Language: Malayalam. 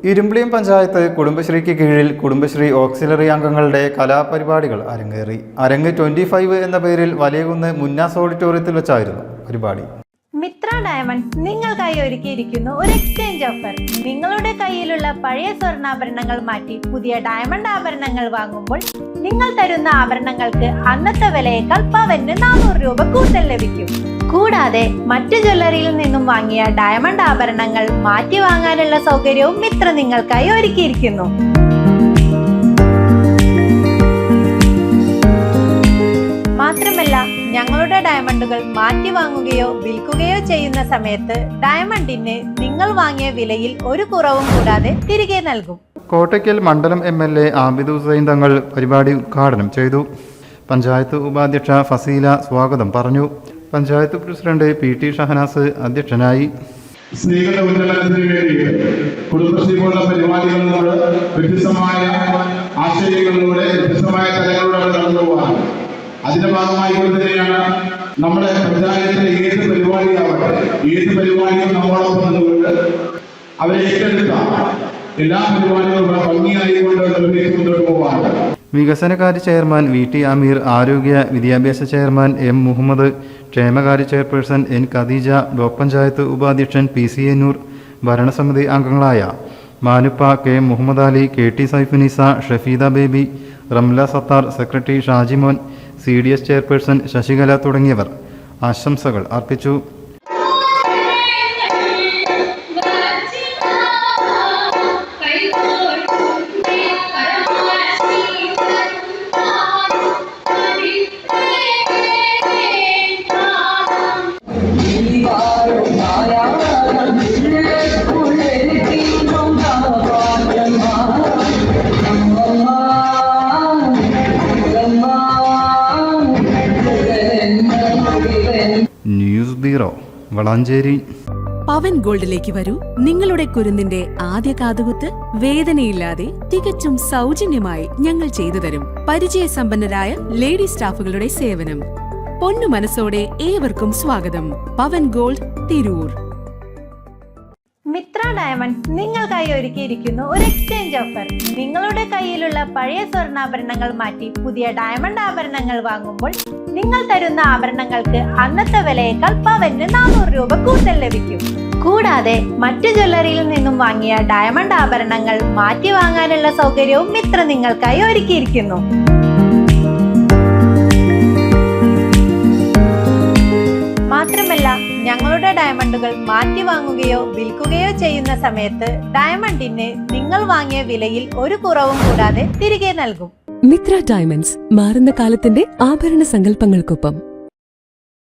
ഇരുമ്പിളിയം പഞ്ചായത്ത് കുടുംബശ്രീക്ക് കീഴിൽ കുടുംബശ്രീ ഓക്സിലറി അംഗങ്ങളുടെ കലാപരിപാടികൾ അരങ്ങേറി. അരങ്ങ് 25 എന്ന പേരിൽ വലിയകുന്ന് മുന്നാസ് ഓഡിറ്റോറിയത്തിൽ വെച്ചായിരുന്നു പരിപാടി. മിത്ര ഡയമണ്ട്സ് നിങ്ങൾക്കായി ഒരുക്കിയിരിക്കുന്നു ഒരു എക്സ്ചേഞ്ച് ഓഫർ. നിങ്ങളുടെ കയ്യിലുള്ള പഴയ സ്വർണ്ണാഭരണങ്ങൾ മാറ്റി പുതിയ ഡയമണ്ട് ആഭരണങ്ങൾ വാങ്ങുമ്പോൾ നിങ്ങൾ തരുന്ന ആഭരണങ്ങൾക്ക് അന്നത്തെ വിലയേക്കാൾ പവന് 400 രൂപ കൂടുതൽ ലഭിക്കും. കൂടാതെ മറ്റു ജ്വല്ലറിയിൽ നിന്നും വാങ്ങിയ ഡയമണ്ട് ആഭരണങ്ങൾ മാറ്റി വാങ്ങാനുള്ള സൗകര്യവും മിത്ര നിങ്ങൾക്കായി ഒരുക്കിയിരിക്കുന്നു. മാത്രമല്ല, ഞങ്ങളുടെ ഡയമണ്ടുകൾ മാറ്റി വാങ്ങുകയോ വിൽക്കുകയോ ചെയ്യുന്ന സമയത്ത് ഡയമണ്ടിന് നിങ്ങൾ വാങ്ങിയ വിലയിൽ ഒരു കുറവും കൂടാതെ തിരികെ നൽകും. കോട്ടയ്ക്കൽ മണ്ഡലം MLA ആബിദ് ഹുസൈൻ തങ്ങൾ പരിപാടി ഉദ്ഘാടനം ചെയ്തു. പഞ്ചായത്ത് ഉപാധ്യക്ഷ ഫസീല സ്വാഗതം പറഞ്ഞു. പഞ്ചായത്ത് പ്രസിഡന്റ് PT ഷഹനാസ് അധ്യക്ഷനായി. സ്ത്രീകളുടെ ഉന്നമനത്തിന് വേണ്ടി കുടുംബശ്രീ പോലുള്ള പരിപാടികളിലൂടെ വ്യത്യസ്തമായ ആശയങ്ങളിലൂടെ വ്യത്യസ്തമായ തലങ്ങളിലൂടെ കടന്നു പോകാൻ അതിന്റെ ഭാഗമായി തന്നെയാണ് നമ്മുടെ പഞ്ചായത്തിലെ ഏത് പരിപാടിയും നമ്മളോടൊപ്പം നിന്നുകൊണ്ട് അവരെ ഏറ്റെടുത്ത എല്ലാ പരിപാടികളും ഭംഗിയായിക്കൊണ്ട് നിർവഹിച്ച് മുന്നോട്ട് പോകാൻ വികസനകാര്യ ചെയർമാൻ VT അമീർ, ആരോഗ്യ വിദ്യാഭ്യാസ ചെയർമാൻ M മുഹമ്മദ്, ക്ഷേമകാര്യ chairperson N Khadeeja, block panchayat ഉപാധ്യക്ഷൻ PCA നൂർ, ഭരണസമിതി അംഗങ്ങളായ Manuppa, K Muhammad Ali, KT Saifunnisa, Shafeeda Baby, Ramla Sathar, secretary Shajimon, CDS chairperson Sasikala തുടങ്ങിയവർ ആശംസകൾ അർപ്പിച്ചു. News bureau, Valanchery. പവൻ ഗോൾഡിലേക്ക് വരൂ. നിങ്ങളുടെ കുരുന്നിന്റെ ആദ്യ കാതുകുത്ത് വേദനയില്ലാതെ തികച്ചും സൗജന്യമായി ഞങ്ങൾ ചെയ്തു തരും. പരിചയസമ്പന്നരായ ലേഡി സ്റ്റാഫുകളുടെ സേവനം. പൊന്നു മനസ്സോടെ ഏവർക്കും സ്വാഗതം. പവൻ ഗോൾഡ്, തിരൂർ. മിത്ര ഡയമണ്ട്സ് നിങ്ങൾക്കായി ഒരുക്കിയിരിക്കുന്നു ഒരു എക്സ്ചേഞ്ച് ഓഫർ. നിങ്ങളുടെ കയ്യിലുള്ള പഴയ സ്വർണ്ണാഭരണങ്ങൾ മാറ്റി പുതിയ ഡയമണ്ട് ആഭരണങ്ങൾ വാങ്ങുമ്പോൾ നിങ്ങൾ തരുന്ന ആഭരണങ്ങൾക്ക് അന്നത്തെ വിലയേക്കാൾ പവന് 400 രൂപ കൂടുതൽ ലഭിക്കും. കൂടാതെ മറ്റു ജ്വല്ലറിയിൽ നിന്നും വാങ്ങിയ ഡയമണ്ട് ആഭരണങ്ങൾ മാറ്റി വാങ്ങാനുള്ള സൗകര്യവും മിത്ര നിങ്ങൾക്കായി ഒരുക്കിയിരിക്കുന്നു. മാത്രമല്ല, ഞങ്ങളുടെ ഡയമണ്ടുകൾ മാറ്റി വാങ്ങുകയോ വിൽക്കുകയോ ചെയ്യുന്ന സമയത്ത് ഡയമണ്ടിന് നിങ്ങൾ വാങ്ങിയ വിലയിൽ ഒരു കുറവും കൂടാതെ തിരികെ നൽകും. മിത്ര ഡയമണ്ട്സ്, മാറുന്ന കാലത്തിന്റെ ആഭരണ സങ്കല്പങ്ങൾക്കൊപ്പം.